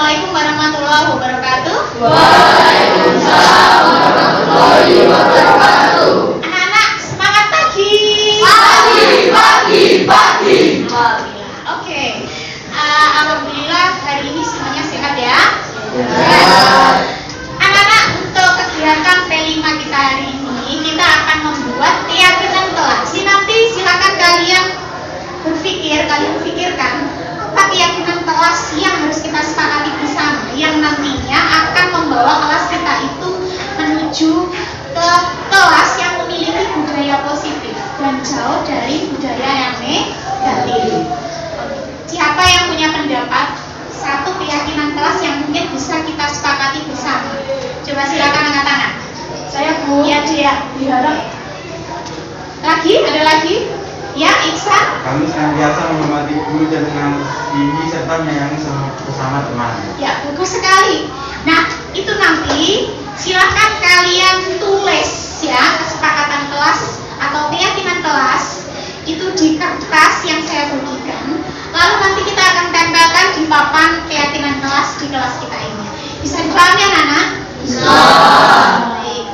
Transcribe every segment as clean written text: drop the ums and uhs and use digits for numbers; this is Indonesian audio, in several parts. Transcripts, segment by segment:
Assalamualaikum warahmatullahi wabarakatuh. Waalaikumsalam warahmatullahi wabarakatuh. Anak-anak, semangat pagi. Pagi. Alhamdulillah. Oke. Alhamdulillah hari ini semuanya sehat ya. Anak-anak, untuk kegiatan P5 kita hari ini kita akan membuat keyakinan kelas. Nanti silakan kalian pikirkan apa keyakinan kelas yang harus kita sepakati bersama, yang nantinya akan membawa kelas kita itu menuju ke kelas yang memiliki budaya positif dan jauh dari budaya yang negatif. Siapa yang punya pendapat satu keyakinan kelas yang mungkin bisa kita sepakati bersama? Coba silakan angkat tangan. Saya Bu. Ya dia. Diharap Ada lagi? Ya, Iksan. Kami senantiasa menghormati guru dan mengasihi serta menyayangi sesama teman. Ya, bagus sekali. Nah, itu nanti silakan kalian tulis ya kesepakatan kelas atau keyakinan kelas itu di kertas yang saya bagikan. Lalu nanti kita akan tempelkan di papan keyakinan kelas di kelas kita ini. Bisa dipahami anak-anak? Bisa. Baik.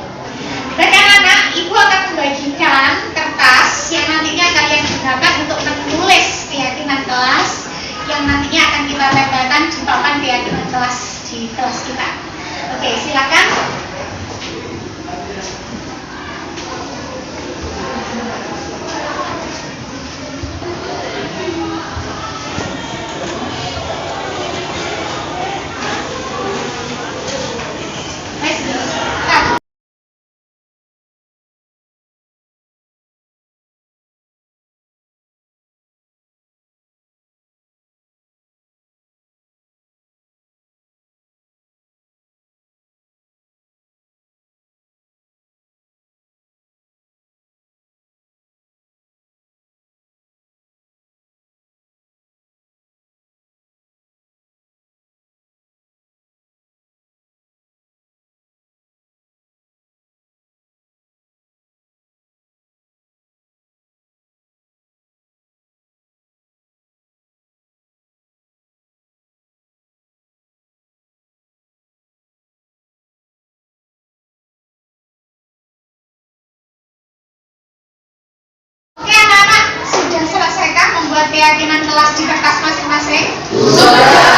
Baik anak-anak, Ibu akan membagikan kertas yang nantinya kalian gunakan untuk menulis keyakinan kelas yang nantinya akan kita tempelkan di papan keyakinan kelas di kelas kita. Oke, silakan. Oke anak-anak, sudah selesaikah membuat keyakinan kelas di kertas masing-masing? Sudah.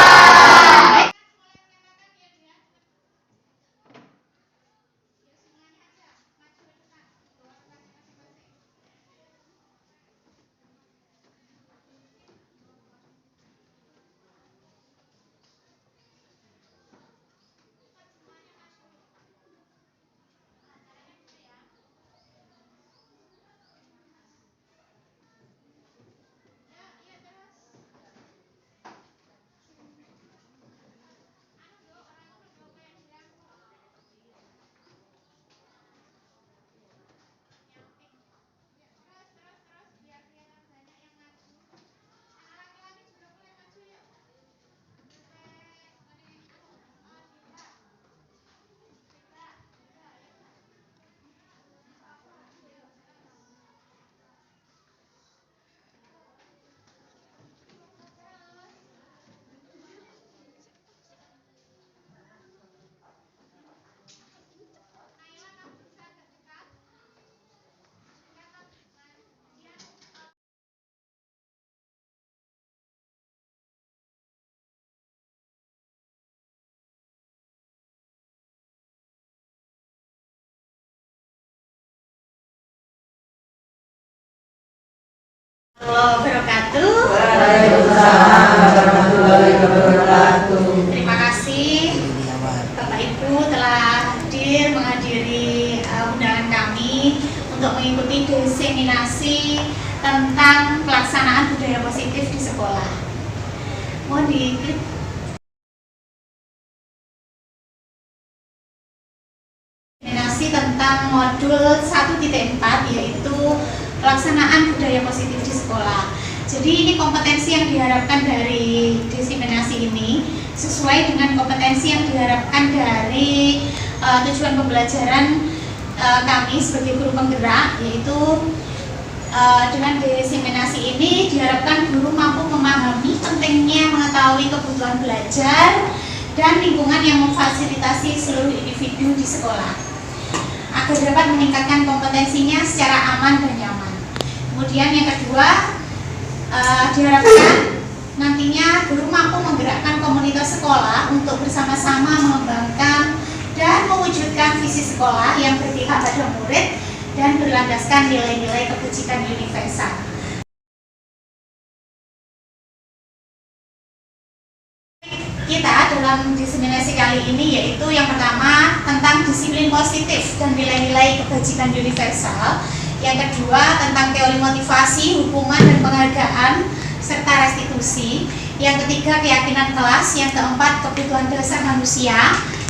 Wabarakatuh. Waalaikumsalam warahmatullahi wabarakatuh. Terima kasih Bapak Ibu telah menghadiri undangan kami untuk mengikuti diseminasi tentang pelaksanaan budaya positif di sekolah. Mohon diklik. Diseminasi tentang modul 1.4 yaitu pelaksanaan budaya positif di sekolah. Jadi ini kompetensi yang diharapkan dari diseminasi ini sesuai dengan kompetensi yang diharapkan dari tujuan pembelajaran kami sebagai guru penggerak, yaitu dengan diseminasi ini diharapkan guru mampu memahami pentingnya mengetahui kebutuhan belajar dan lingkungan yang memfasilitasi seluruh individu di sekolah agar dapat meningkatkan kompetensinya secara aman dan nyaman. Kemudian yang kedua, diharapkan nantinya guru mampu menggerakkan komunitas sekolah untuk bersama-sama mengembangkan dan mewujudkan visi sekolah yang berpihak pada murid dan berlandaskan nilai-nilai kebajikan universal. Kita dalam diseminasi kali ini yaitu yang pertama tentang disiplin positif dan nilai-nilai kebajikan universal. Yang kedua tentang teori motivasi, hukuman dan penghargaan serta restitusi. Yang ketiga keyakinan kelas. Yang keempat kebutuhan dasar manusia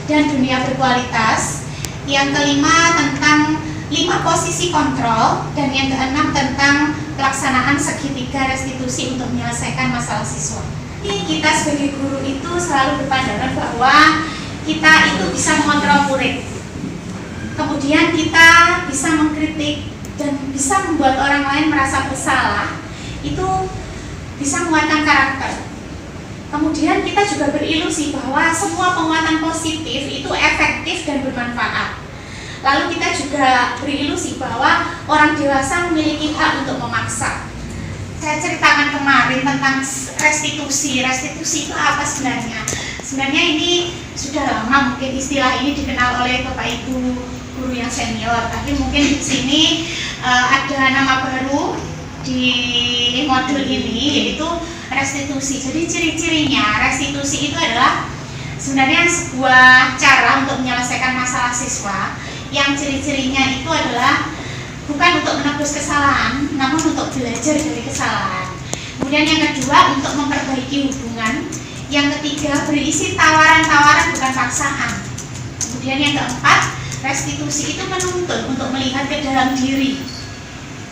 dan dunia berkualitas. Yang kelima tentang 5 posisi kontrol, dan yang keenam tentang pelaksanaan segitiga restitusi untuk menyelesaikan masalah siswa. Kita sebagai guru itu selalu berpandangan bahwa kita itu bisa mengontrol murid, kemudian kita bisa mengkritik dan bisa membuat orang lain merasa bersalah, itu bisa menguatkan karakter. Kemudian kita juga berilusi bahwa semua penguatan positif itu efektif dan bermanfaat. Lalu kita juga berilusi bahwa orang dewasa memiliki hak untuk memaksa. Saya ceritakan kemarin tentang restitusi. Restitusi itu apa sebenarnya? Sebenarnya ini sudah lama mungkin istilah ini dikenal oleh Bapak Ibu guru yang senior, tapi mungkin di sini ada nama baru di modul ini yaitu restitusi. Jadi ciri-cirinya restitusi itu adalah sebenarnya sebuah cara untuk menyelesaikan masalah siswa yang ciri-cirinya itu adalah bukan untuk menebus kesalahan, namun untuk belajar dari kesalahan. Kemudian yang kedua untuk memperbaiki hubungan. Yang ketiga berisi tawaran-tawaran bukan paksaan. Kemudian yang keempat, restitusi itu menuntut untuk melihat ke dalam diri.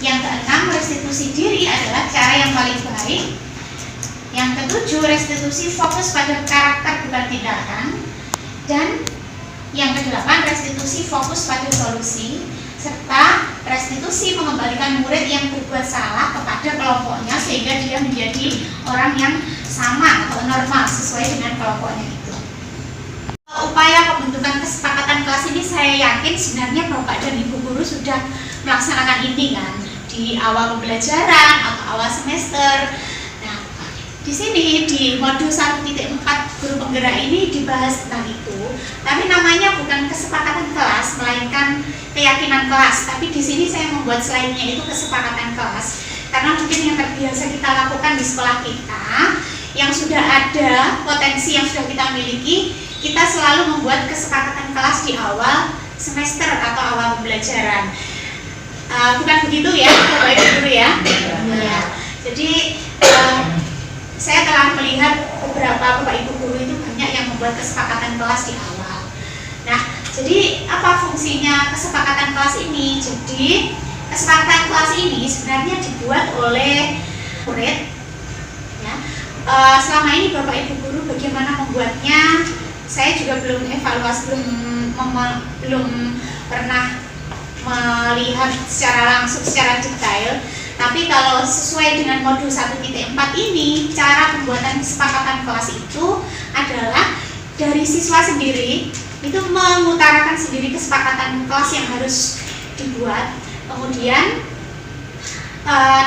Yang keenam, restitusi diri adalah cara yang paling baik. Yang ketujuh, restitusi fokus pada karakter bukan tindakan. Dan yang kedelapan, restitusi fokus pada solusi. Serta restitusi mengembalikan murid yang berbuat salah kepada kelompoknya sehingga dia menjadi orang yang sama atau normal sesuai dengan kelompoknya itu. Upaya pembentukan kesepakatan kelas ini saya yakin sebenarnya Bapak dan Ibu guru sudah melaksanakan ini kan di awal pembelajaran atau awal semester. Nah, di sini di modul 1.4 guru penggerak ini dibahas tentang itu. Tapi namanya bukan kesepakatan kelas melainkan keyakinan kelas. Tapi di sini saya membuat slide-nya itu kesepakatan kelas karena mungkin yang terbiasa kita lakukan di sekolah kita yang sudah ada potensi yang sudah kita miliki, kita selalu membuat kesepakatan kelas di awal semester atau awal pembelajaran. Bukan begitu ya, Bapak Ibu guru ya? Ya. Jadi saya telah melihat beberapa Bapak Ibu guru itu banyak yang membuat kesepakatan kelas di awal. Nah, jadi apa fungsinya kesepakatan kelas ini? Jadi kesepakatan kelas ini sebenarnya dibuat oleh murid. Ya. Selama ini Bapak Ibu guru bagaimana membuatnya? Saya juga belum evaluasi, belum pernah melihat secara langsung, secara detail. Tapi kalau sesuai dengan modul 1.4 ini, cara pembuatan kesepakatan kelas itu adalah dari siswa sendiri itu mengutarakan sendiri kesepakatan kelas yang harus dibuat. Kemudian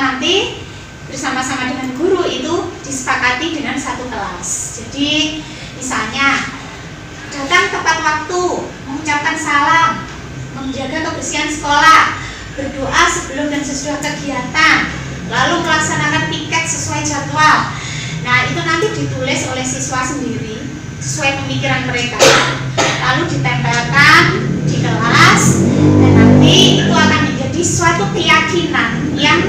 nanti bersama-sama dengan guru itu disepakati dengan satu kelas. Jadi misalnya datang tepat waktu, mengucapkan salam, menjaga kebersihan sekolah, berdoa sebelum dan sesudah kegiatan, lalu melaksanakan piket sesuai jadwal. Nah, itu nanti ditulis oleh siswa sendiri sesuai pemikiran mereka, lalu ditempelkan di kelas, dan nanti itu akan menjadi suatu keyakinan yang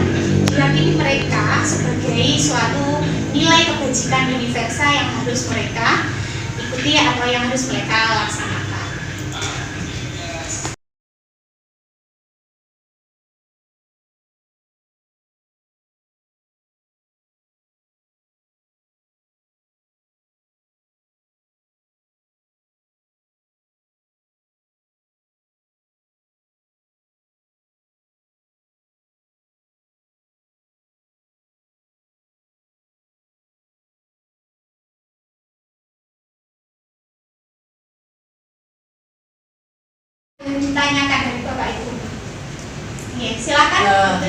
diyakini mereka sebagai suatu nilai kebajikan universal yang harus mereka ikuti atau yang harus mereka laksanakan. Ditanyakan dari Bapak Ibu. Iya, silakan.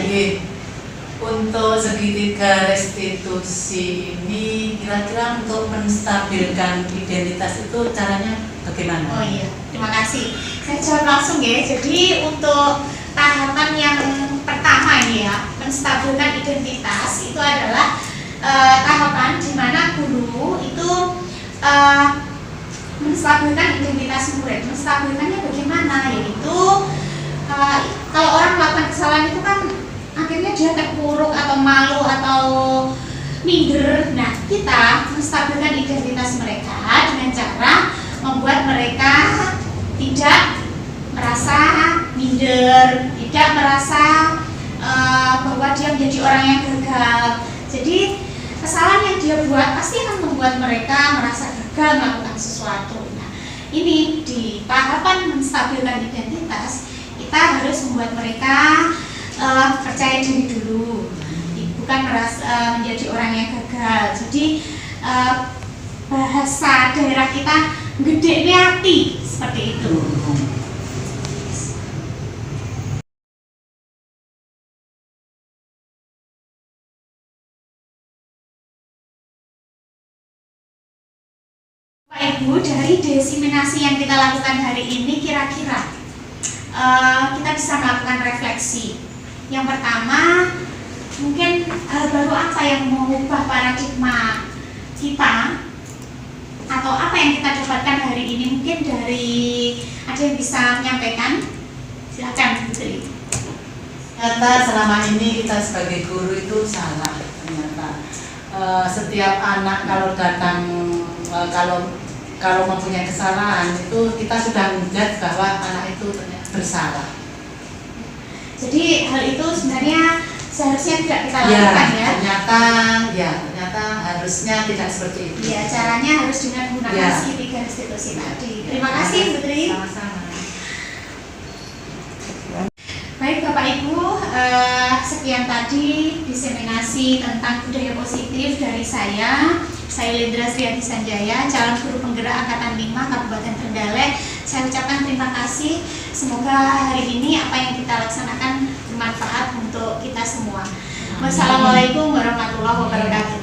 Untuk segitiga restitusi ini kira-kira untuk menstabilkan identitas itu caranya bagaimana? Oh iya, terima kasih. Saya jawab langsung ya. Jadi untuk tahapan yang pertama ini ya, menstabilkan identitas itu adalah tahapan di mana guru itu menstabilkan identitas murid. Menstabilkannya bagaimana? Yaitu kalau orang melakukan kesalahan itu kan akhirnya dia terpuruk atau malu atau minder. Nah, kita menstabilkan identitas mereka dengan cara membuat mereka tidak merasa minder, tidak merasa bahwa dia menjadi orang yang gagal. Jadi kesalahan yang dia buat pasti akan membuat mereka merasa gagal melakukan sesuatu. Nah, ini di tahapan menstabilkan identitas kita harus membuat mereka percaya diri dulu, bukan merasa menjadi orang yang gagal. Jadi bahasa daerah kita gede hati seperti itu. Pak Ibu, dari diseminasi yang kita lakukan hari ini kira-kira kita bisa melakukan refleksi. Yang pertama, mungkin hal baru apa yang mengubah paradigma kita atau apa yang kita dapatkan hari ini? Mungkin dari ada yang bisa menyampaikan? Silakan, Putri. Ternyata selama ini kita sebagai guru itu salah ternyata. Setiap anak kalau datang kalau mempunyai kesalahan itu kita sudah menjudge bahwa anak itu bersalah. Jadi hal itu sebenarnya seharusnya tidak kita lakukan ya. Ternyata harusnya tidak seperti itu. Ya, caranya harus dengan menggunakan segitiga restitusi tadi. Terima kasih, Putri. Sama-sama. Baik Bapak Ibu, sekian tadi diseminasi tentang budaya positif dari saya Lendra Sriadi Sanjaya, calon guru penggerak Angkatan 5 Kabupaten Trenggalek. Saya ucapkan terima kasih. Semoga hari ini apa yang kita laksanakan bermanfaat untuk kita semua. Wassalamualaikum warahmatullahi wabarakatuh.